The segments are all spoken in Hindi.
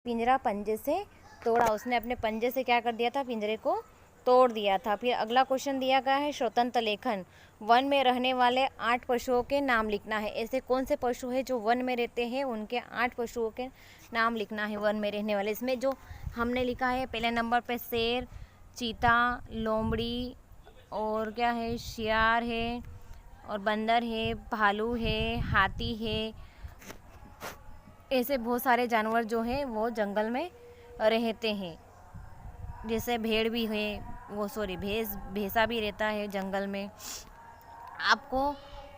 पिंजरा पंजे से तोड़ा, उसने अपने पंजे से क्या कर दिया था, पिंजरे को तोड़ दिया था। फिर अगला क्वेश्चन दिया गया है स्वतंत्र लेखन, वन में रहने वाले 8 पशुओं के नाम लिखना है। ऐसे कौन से पशु हैं जो वन में रहते हैं, उनके 8 पशुओं के नाम लिखना है वन में रहने वाले। इसमें जो हमने लिखा है पहले नंबर पे शेर, चीता, लोमड़ी और क्या है, शियार है और बंदर है, भालू है, हाथी है। ऐसे बहुत सारे जानवर जो हैं वो जंगल में रहते हैं। जैसे भेड़ भी है, वो सॉरी भैंसा भी रहता है जंगल में। आपको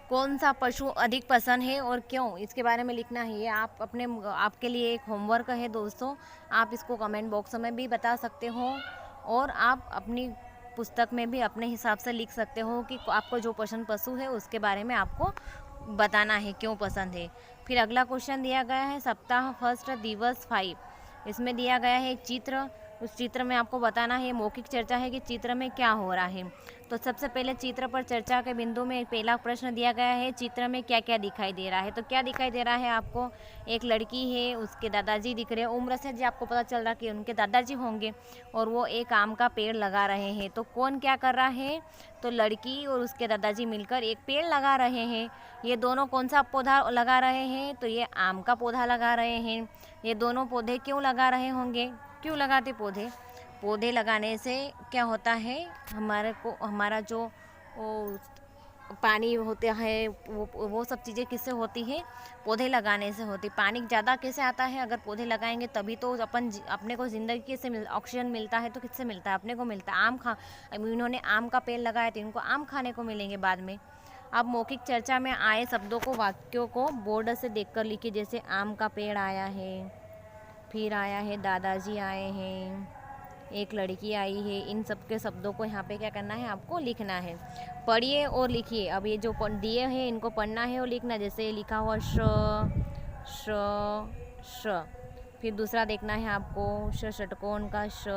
कौन सा पशु अधिक पसंद है और क्यों, इसके बारे में लिखना है। ये आपके लिए एक होमवर्क है दोस्तों। आप इसको कमेंट बॉक्स में भी बता सकते हो और आप अपनी पुस्तक में भी अपने हिसाब से लिख सकते हो कि आपको जो पसंद पशु है उसके बारे में आपको बताना है क्यों पसंद है। फिर अगला क्वेश्चन दिया गया है सप्ताह फर्स्ट दिवस 5। इसमें दिया गया है एक चित्र, उस चित्र में आपको बताना है, मौखिक चर्चा है कि चित्र में क्या हो रहा है। तो सबसे पहले चित्र पर चर्चा के बिंदु में पहला प्रश्न दिया गया है, चित्र में क्या क्या दिखाई दे रहा है। तो क्या दिखाई दे रहा है आपको, एक लड़की है, उसके दादाजी दिख रहे हैं। उम्र से जी आपको पता चल रहा कि उनके दादाजी होंगे और वो एक आम का पेड़ लगा रहे हैं। तो कौन क्या कर रहा है, तो लड़की और उसके दादाजी मिलकर एक पेड़ लगा रहे हैं। ये दोनों कौन सा पौधा लगा रहे हैं, तो ये आम का पौधा लगा रहे हैं। ये दोनों पौधे क्यों लगा रहे होंगे, क्यों लगाते पौधे लगाने से क्या होता है, हमारा जो पानी होते हैं वो सब चीज़ें किससे होती है, पौधे लगाने से होती। पानी ज़्यादा कैसे आता है, अगर पौधे लगाएंगे तभी तो अपने को ज़िंदगी से ऑक्सीजन मिलता है। तो किससे मिलता है, अपने को मिलता है। इन्होंने आम का पेड़ लगाया तो इनको आम खाने को मिलेंगे बाद में। अब मौखिक चर्चा में आए शब्दों को, वाक्यों को बोर्ड से देखकर लिखिए। जैसे आम का पेड़ आया है, फिर आया है दादाजी आए हैं, एक लड़की आई है। इन सब के शब्दों को यहाँ पे क्या करना है, आपको लिखना है। पढ़िए और लिखिए। अब ये जो दिए हैं इनको पढ़ना है और लिखना। जैसे लिखा हुआ श श, फिर दूसरा देखना है आपको षटकोण का श।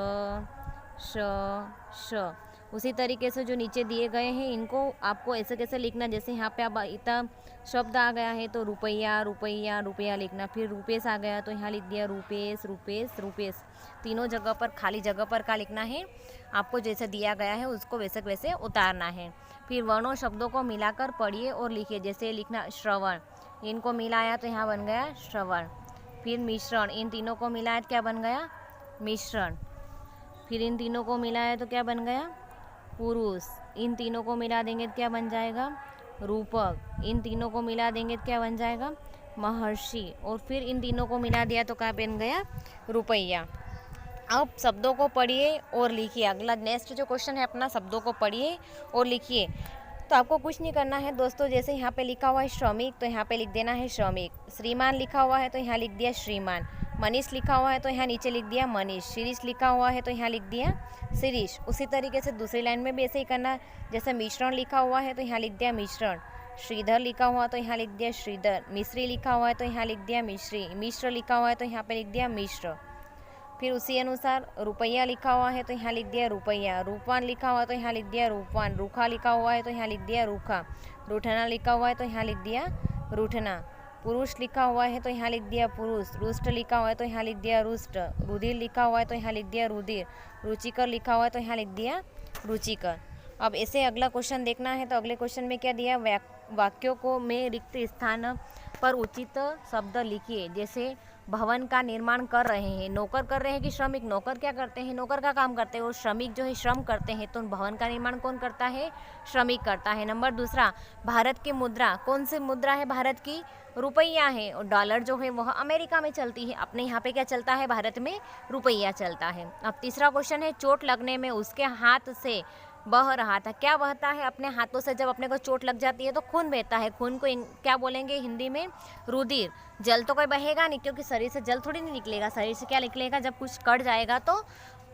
उसी तरीके से जो नीचे दिए गए हैं इनको आपको ऐसे कैसे लिखना। जैसे यहाँ पे अब इतना शब्द आ गया है तो रुपया रुपया रुपया लिखना। फिर रुपेश आ गया तो यहाँ लिख दिया रुपेश रुपेश रुपेश। तीनों जगह पर खाली जगह पर क्या लिखना है, आपको जैसे दिया गया है उसको वैसे वैसे उतारना है। फिर वर्णों शब्दों को मिलाकर पढ़िए और लिखिए। जैसे लिखना श्रवण, इनको मिलाया तो यहाँ बन गया श्रवण। फिर मिश्रण, इन तीनों को मिलाया तो क्या बन गया, मिश्रण। फिर इन तीनों को मिलाया तो क्या बन गया, पुरुष। इन तीनों को मिला देंगे तो क्या बन जाएगा, रूपक। इन तीनों को मिला देंगे तो क्या बन जाएगा, महर्षि। और फिर इन तीनों को मिला दिया तो क्या बन गया, रुपया। अब शब्दों को पढ़िए और लिखिए। अगला नेक्स्ट जो क्वेश्चन है अपना, शब्दों को पढ़िए और लिखिए। तो आपको कुछ नहीं करना है दोस्तों। जैसे यहाँ पे लिखा हुआ है श्रमिक तो यहाँ पे लिख देना है श्रमिक। श्रीमान लिखा हुआ है तो यहाँ लिख दिया श्रीमान। मनीष लिखा हुआ है तो यहाँ नीचे लिख दिया मनीष। शिरीष लिखा हुआ है तो यहाँ लिख दिया शिरीष। उसी तरीके से दूसरी लाइन में भी ऐसे ही करना। जैसे मिश्रण लिखा हुआ है तो यहाँ लिख दिया मिश्रण। श्रीधर लिखा हुआ तो यहाँ लिख दिया श्रीधर। मिश्री लिखा हुआ है तो यहाँ लिख दिया मिश्री। मिश्र लिखा हुआ है तो यहाँ पे लिख दिया मिश्र। फिर उसी अनुसार रुपया लिखा हुआ है तो यहाँ लिख दिया रुपया। रूपवान लिखा हुआ है तो यहाँ लिख दिया रूपवान। रूखा लिखा हुआ है तो यहाँ लिख दिया रूखा। रूठना लिखा हुआ है तो यहाँ लिख दिया रूठना। पुरुष लिखा हुआ है तो यहाँ लिख दिया पुरुष। रुष्ट लिखा हुआ है तो यहाँ लिख दिया रुष्ट। रुधिर लिखा हुआ है तो यहाँ लिख दिया रुधिर। रुचिकर लिखा हुआ है तो यहाँ लिख दिया रुचिकर। अब ऐसे अगला क्वेश्चन देखना है। तो अगले क्वेश्चन में क्या दिया, वाक्यों को में रिक्त स्थान पर उचित शब्द लिखिए। जैसे भवन का निर्माण कर रहे हैं, नौकर कर रहे हैं कि श्रमिक। नौकर क्या करते हैं, नौकर का काम करते हैं और श्रमिक जो है श्रम करते हैं। तो भवन का निर्माण कौन करता है, श्रमिक करता है। नंबर दूसरा, भारत की मुद्रा, कौन सी मुद्रा है भारत की, रुपया है। और डॉलर जो है वह अमेरिका में चलती है, अपने यहाँ पे क्या चलता है, भारत में रुपया चलता है। अब तीसरा क्वेश्चन है, चोट लगने में उसके हाथ से बह रहा था। क्या बहता है, अपने हाथों से जब अपने को चोट लग जाती है तो खून बहता है। खून को क्या बोलेंगे हिंदी में, रुधिर। जल तो कोई बहेगा नहीं क्योंकि शरीर से जल थोड़ी नहीं निकलेगा। शरीर से क्या निकलेगा, जब कुछ कट जाएगा तो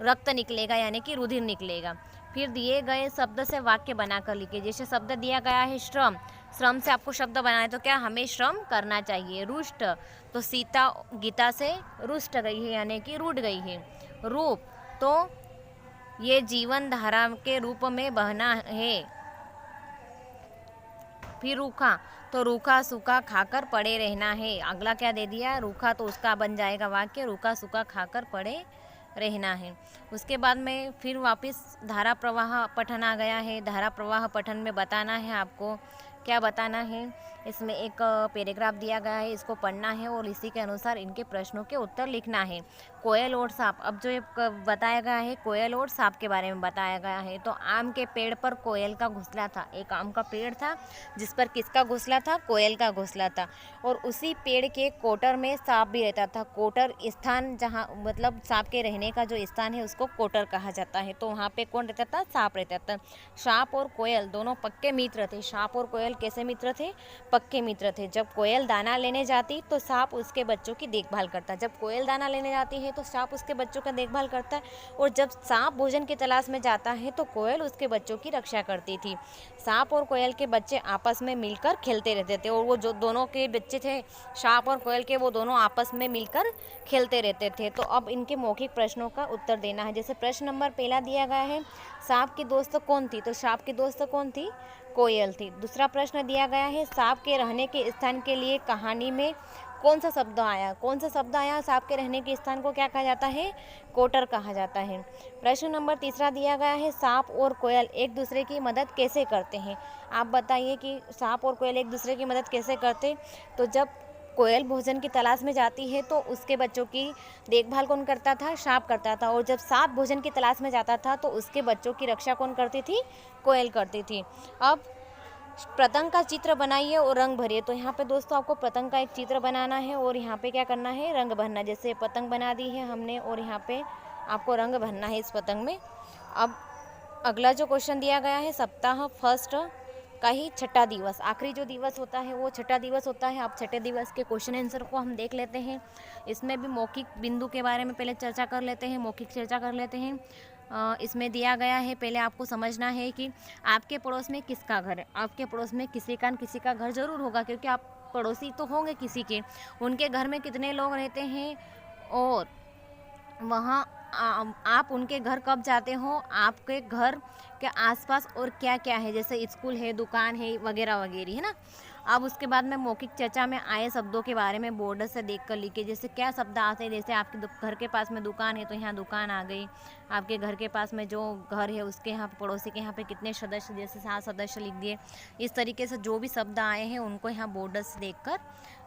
रक्त निकलेगा यानी कि रुधिर निकलेगा। फिर दिए गए शब्द से वाक्य बनाकर लिखिए। जैसे शब्द दिया गया है श्रम, श्रम से आपको शब्द बनाए तो क्या हमें श्रम करना चाहिए। रुष्ट, तो सीता गीता से रुष्ट गई है यानी कि रूठ गई है। रूप, तो ये जीवन धारा के रूप में बहना है। फिर रूखा, तो रूखा सूखा खाकर पड़े रहना है। अगला क्या दे दिया, रूखा, तो उसका बन जाएगा वाक्य रूखा सूखा खाकर पड़े रहना है। उसके बाद में फिर वापस धारा प्रवाह पठन आ गया है। धारा प्रवाह पठन में बताना है आपको, क्या बताना है, इसमें एक पैराग्राफ दिया गया है, इसको पढ़ना है और इसी के अनुसार इनके प्रश्नों के उत्तर लिखना है। कोयल और सांप, अब जो ये बताया गया है कोयल और सांप के बारे में बताया गया है। तो आम के पेड़ पर कोयल का घोंसला था। एक आम का पेड़ था जिस पर किसका घोंसला था, कोयल का घोंसला था। और उसी पेड़ के कोटर में सांप भी रहता था। कोटर स्थान, जहाँ मतलब सांप के रहने का जो स्थान है उसको कोटर कहा जाता है। तो वहाँ पे कौन रहता था, सांप रहता था। सांप और कोयल दोनों पक्के मित्र थे। सांप और कोयल कैसे मित्र थे, पक्के मित्र थे। जब कोयल दाना लेने जाती तो सांप उसके बच्चों की देखभाल करता। जब कोयल दाना लेने जाती है तो सांप उसके बच्चों का देखभाल करता है। और जब सांप भोजन की तलाश में जाता है तो कोयल उसके बच्चों की रक्षा करती थी। सांप और कोयल के बच्चे आपस में मिलकर खेलते रहते थे। और वो जो दोनों के बच्चे थे सांप और कोयल के, वो दोनों आपस में मिलकर खेलते रहते थे। तो अब इनके मौखिक प्रश्नों का उत्तर देना है। जैसे प्रश्न नंबर पहला दिया गया है, सांप की दोस्त कौन थी, तो सांप की दोस्त कौन थी, कोयल थी। दूसरा प्रश्न दिया गया है, सांप के रहने के स्थान के लिए कहानी में कौन सा शब्द आया, कौन सा शब्द आया, सांप के रहने के स्थान को क्या कहा जाता है, कोटर कहा जाता है। प्रश्न नंबर तीसरा दिया गया है, सांप और कोयल एक दूसरे की मदद कैसे करते हैं। आप बताइए कि सांप और कोयल एक दूसरे की मदद कैसे करते। तो जब कोयल भोजन की तलाश में जाती है तो उसके बच्चों की देखभाल कौन करता था, सांप करता था। और जब सांप भोजन की तलाश में जाता था तो उसके बच्चों की रक्षा कौन करती थी, कोयल करती थी। अब पतंग का चित्र बनाइए और रंग भरिए। तो यहाँ पे दोस्तों आपको पतंग का एक चित्र बनाना है और यहाँ पे क्या करना है, रंग भरना। जैसे पतंग बना दी है हमने और यहाँ पे आपको रंग भरना है इस पतंग में। अब अगला जो क्वेश्चन दिया गया है, सप्ताह फर्स्ट का ही छठा दिवस, आखिरी जो दिवस होता है वो छठा दिवस होता है। अब छठे दिवस के क्वेश्चन आंसर को हम देख लेते हैं। इसमें भी मौखिक बिंदु के बारे में पहले चर्चा कर लेते हैं, मौखिक चर्चा कर लेते हैं। इसमें दिया गया है, पहले आपको समझना है कि आपके पड़ोस में किसका घर है। आपके पड़ोस में किसी का घर ज़रूर होगा, क्योंकि आप पड़ोसी तो होंगे किसी के। उनके घर में कितने लोग रहते हैं और वहाँ आप उनके घर कब जाते हो, आपके घर के आसपास और क्या क्या है, जैसे स्कूल है, दुकान है, वगैरह वगैरह, है ना। अब उसके बाद में मौखिक चर्चा में आए शब्दों के बारे में बोर्ड से देख कर लिखिए। जैसे क्या शब्द आते हैं, जैसे आपके घर के पास में दुकान है तो यहाँ दुकान आ गई। आपके घर के पास में जो घर है उसके यहाँ पड़ोसी के यहाँ पे कितने सदस्य, जैसे 7 सदस्य लिख दिए। इस तरीके से जो भी शब्द आए हैं उनको यहाँ बोर्ड से देख कर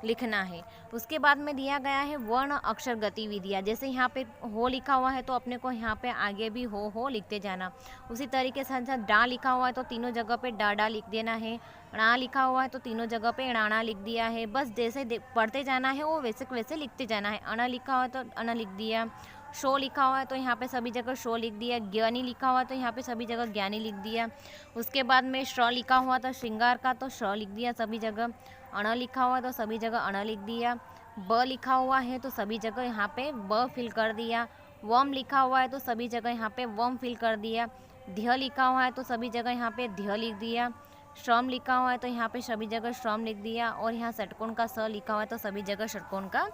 लिखना है। उसके बाद में दिया गया है वर्ण अक्षर गतिविधियाँ। जैसे यहाँ पे हो लिखा हुआ है तो अपने को यहाँ पे आगे भी हो लिखते जाना। उसी तरीके से डा लिखा हुआ है तो तीनों जगह पे डा लिख देना है। णा लिखा हुआ है तो तीनों जगह पे णाणा लिख दिया है। बस जैसे पढ़ते जाना है वो वैसे वैसे लिखते जाना है। अण लिखा हुआ है तो अण लिख दिया। शो लिखा हुआ है तो यहाँ पे सभी जगह शो लिख दिया। ज्ञानी लिखा हुआ है तो यहाँ पे सभी जगह ज्ञानी लिख दिया। उसके बाद में श्र लिखा हुआ था श्रृंगार का तो श्र लिख दिया सभी जगह। अण लिखा हुआ है तो सभी जगह अण लिख दिया। ब लिखा हुआ है तो सभी जगह यहाँ पे ब फिल कर दिया। वम लिखा हुआ है तो सभी जगह यहाँ पे वम फिल कर दिया। ध्य लिखा हुआ है तो सभी जगह यहाँ पे ध्य लिख दिया। श्रम लिखा हुआ है तो यहाँ पे सभी जगह श्रम लिख दिया। और यहाँ षटकोण का स लिखा हुआ है तो सभी जगह षटकोण का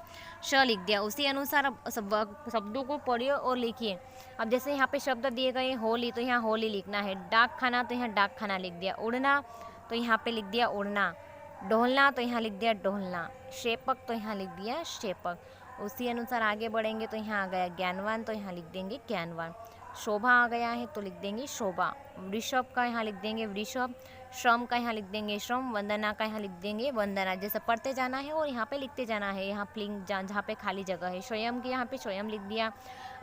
श लिख दिया। उसी अनुसार अब शब्दों को पढ़िए और लिखिए। अब जैसे यहाँ पे शब्द दिए गए होली तो यहाँ होली लिखना है। डाक खाना तो यहाँ डाक खाना लिख दिया। उड़ना तो यहाँ पे लिख दिया उड़ना। ढोलना तो यहाँ लिख दिया ढोलना। शेपक तो यहाँ लिख दिया शेपक। उसी अनुसार आगे बढ़ेंगे तो यहाँ आ गया ज्ञानवान तो यहाँ लिख देंगे ज्ञानवान। शोभा आ गया है तो लिख देंगे शोभा। वृषभ का यहाँ लिख देंगे वृषभ। श्रम का यहाँ लिख देंगे श्रम। वंदना का यहाँ लिख देंगे वंदना। जैसे पढ़ते जाना है और यहाँ पे लिखते जाना है। यहाँ प्लिंग जहाँ पे खाली जगह है। स्वयं के यहाँ पे स्वयं लिख दिया।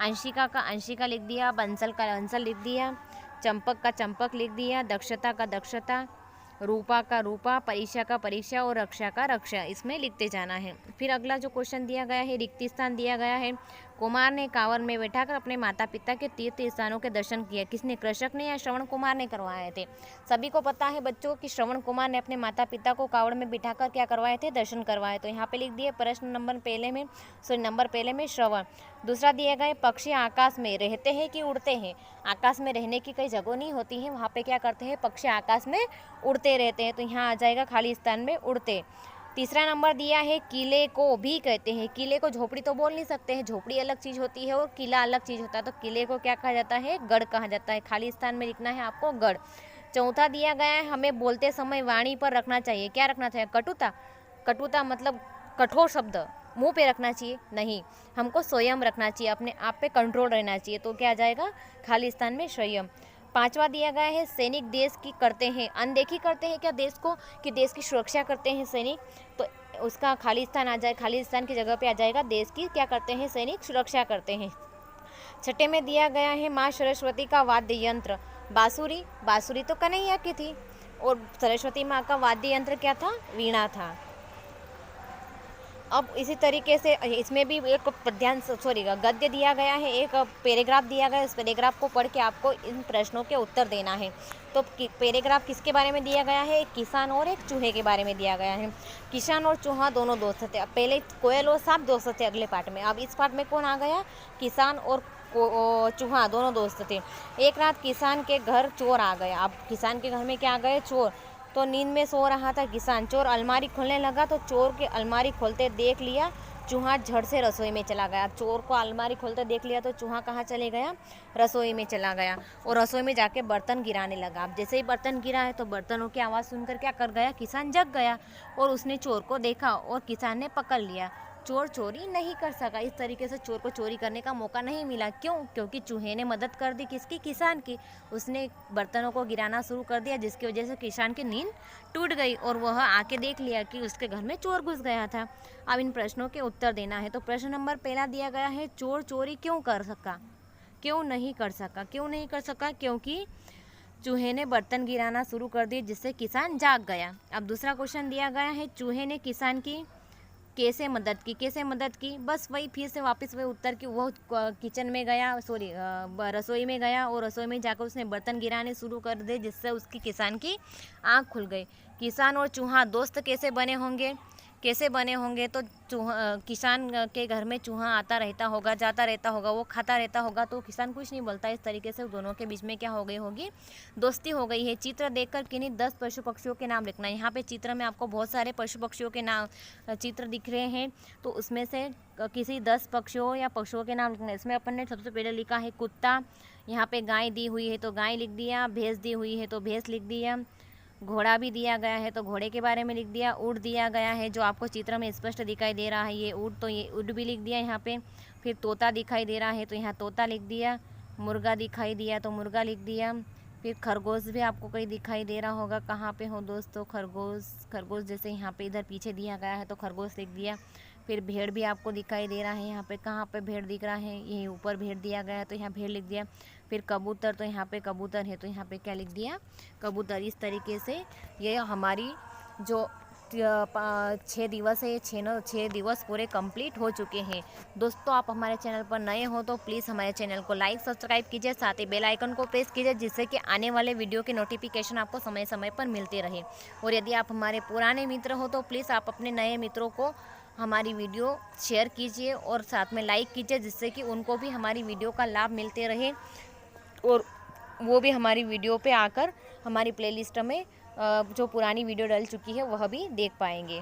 अंशिका का अंशिका लिख दिया। बंसल का बंसल लिख दिया। चंपक का चंपक लिख दिया। दक्षता का दक्षता। रूपा का रूपा। परीक्षा का परीक्षा और रक्षा का रक्षा, इसमें लिखते जाना है। फिर अगला जो क्वेश्चन दिया गया है, रिक्त स्थान दिया गया है। कुमार ने कांवर में बैठाकर अपने माता पिता के तीर्थ स्थानों के दर्शन किए। किसने, कृषक ने या श्रवण कुमार ने करवाए थे। सभी को पता है बच्चों कि श्रवण कुमार ने अपने माता पिता को कांवड़ में बिठाकर क्या करवाए थे, दर्शन करवाए। तो यहाँ पे लिख दिए प्रश्न नंबर पहले में श्रवण। दूसरा दिया गया, पक्षी आकाश में रहते हैं कि उड़ते हैं। आकाश में रहने की कई जगह नहीं होती है, वहाँ पे क्या करते हैं, पक्षी आकाश में उड़ते रहते हैं। तो यहाँ आ जाएगा खाली स्थान में उड़ते। तीसरा नंबर दिया है, किले को भी कहते हैं। किले को झोपड़ी तो बोल नहीं सकते हैं, झोपड़ी अलग चीज़ होती है और किला अलग चीज़ होता है। तो किले को क्या कहा जाता है, गढ़ कहा जाता है। खाली स्थान में लिखना है आपको गढ़। चौथा दिया गया है हमें बोलते समय वाणी पर रखना चाहिए। क्या रखना चाहिए? कटुता। कटुता मतलब कठोर शब्द मुंह पे रखना चाहिए? नहीं, हमको संयम रखना चाहिए, अपने आप पे कंट्रोल रहना चाहिए। तो क्या आ जाएगा? खाली स्थान में संयम। पांचवा दिया गया है सैनिक देश की करते हैं, अनदेखी करते हैं क्या देश को, कि देश की सुरक्षा करते हैं सैनिक, तो उसका खाली स्थान आ जाए, खाली स्थान की जगह पे आ जाएगा देश की क्या करते हैं सैनिक, सुरक्षा करते हैं। छठे में दिया गया है माँ सरस्वती का वाद्य यंत्र, बांसुरी। बांसुरी तो कन्हैया की थी और सरस्वती माँ का वाद्य यंत्र क्या था? वीणा था। अब इसी तरीके से इसमें भी एक गद्य दिया गया है, एक पैराग्राफ दिया गया है। इस पैराग्राफ को पढ़ के आपको इन प्रश्नों के उत्तर देना है। तो पैराग्राफ किसके बारे में दिया गया है? एक किसान और एक चूहे के बारे में दिया गया है। किसान और चूहा दोनों दोस्त थे। अब पहले कोयल और सांप दोस्त थे अगले पार्ट में। अब इस पार्ट में कौन आ गया? किसान और चूहा दोनों दोस्त थे। एक रात किसान के घर चोर आ गया। अब किसान के घर में क्या आ गए? चोर। तो नींद में सो रहा था किसान, चोर अलमारी खोलने लगा तो चोर के अलमारी खोलते देख लिया, चूहा झट से रसोई में चला गया। चोर को अलमारी खोलते देख लिया तो चूहा कहाँ चले गया? रसोई में चला गया और रसोई में जाके बर्तन गिराने लगा। अब जैसे ही बर्तन गिरा है तो बर्तनों की आवाज़ सुनकर क्या कर गया? किसान जग गया और उसने चोर को देखा और किसान ने पकड़ लिया। चोर चोरी नहीं कर सका। इस तरीके से चोर को चोरी करने का मौका नहीं मिला। क्यों? क्योंकि चूहे ने मदद कर दी किसकी? किसान की। उसने बर्तनों को गिराना शुरू कर दिया जिसकी वजह से किसान की नींद टूट गई और वह आके देख लिया कि उसके घर में चोर घुस गया था। अब इन प्रश्नों के उत्तर देना है। तो प्रश्न नंबर पहला दिया गया है चोर चोरी क्यों कर सका? क्यों नहीं कर सका? क्यों नहीं कर सका? क्योंकि चूहे ने बर्तन गिराना शुरू कर दिए जिससे किसान जाग गया। अब दूसरा क्वेश्चन दिया गया है चूहे ने किसान की कैसे मदद की? कैसे मदद की? बस वही फिर से वापस वही उत्तर की, वो किचन में गया, रसोई में गया और रसोई में जाकर उसने बर्तन गिराने शुरू कर दिए जिससे उसकी किसान की आँख खुल गई। किसान और चूहा दोस्त कैसे बने होंगे? कैसे बने होंगे? तो किसान के घर में चूहा आता रहता होगा, जाता रहता होगा, वो खाता रहता होगा तो किसान कुछ नहीं बोलता। इस तरीके से दोनों के बीच में क्या हो गई होगी? दोस्ती हो गई है। चित्र देखकर किन्हीं 10 पशु पक्षियों के नाम लिखना है। यहाँ पे चित्र में आपको बहुत सारे पशु पक्षियों के नाम चित्र दिख रहे हैं, तो उसमें से किसी 10 पक्षियों या पशुओं के नाम लिखना है। इसमें अपन ने सबसे पहले लिखा है कुत्ता, यहाँ पे गाय दी हुई है तो गाय लिख दिया, भैंस दी हुई है तो भैंस लिख दिया, घोड़ा भी दिया गया है तो घोड़े के बारे में लिख दिया, ऊँट दिया गया है जो आपको चित्र में स्पष्ट दिखाई दे रहा है ये ऊँट, तो ये ऊँट भी लिख दिया यहाँ पे। फिर तोता दिखाई दे रहा है तो यहाँ तोता लिख दिया, मुर्गा दिखाई दिया तो मुर्गा लिख दिया। फिर खरगोश भी आपको कहीं दिखाई दे रहा होगा, कहाँ पे हो दोस्तों? खरगोश जैसे यहाँ पे इधर पीछे दिया गया है तो खरगोश लिख दिया। फिर भेड़ भी आपको दिखाई दे रहा है, यहाँ पे कहाँ पे भेड़ दिख रहा है? यही ऊपर भेड़ दिया गया है तो यहाँ भेड़ लिख दिया। फिर कबूतर, तो यहाँ पे कबूतर है तो यहाँ पे क्या लिख दिया? कबूतर। इस तरीके से ये हमारी जो 6 दिवस है, 6 दिवस पूरे कंप्लीट हो चुके हैं। दोस्तों आप हमारे चैनल पर नए हो तो प्लीज़ हमारे चैनल को लाइक सब्सक्राइब कीजिए, साथ ही बेल आइकन को प्रेस कीजिए जिससे कि आने वाले वीडियो के नोटिफिकेशन आपको समय समय पर मिलते रहे। और यदि आप हमारे पुराने मित्र हो तो प्लीज़ आप अपने नए मित्रों को हमारी वीडियो शेयर कीजिए और साथ में लाइक कीजिए जिससे कि उनको भी हमारी वीडियो का लाभ मिलते रहे और वो भी हमारी वीडियो पे आकर हमारी प्लेलिस्ट में जो पुरानी वीडियो डल चुकी है वह भी देख पाएंगे।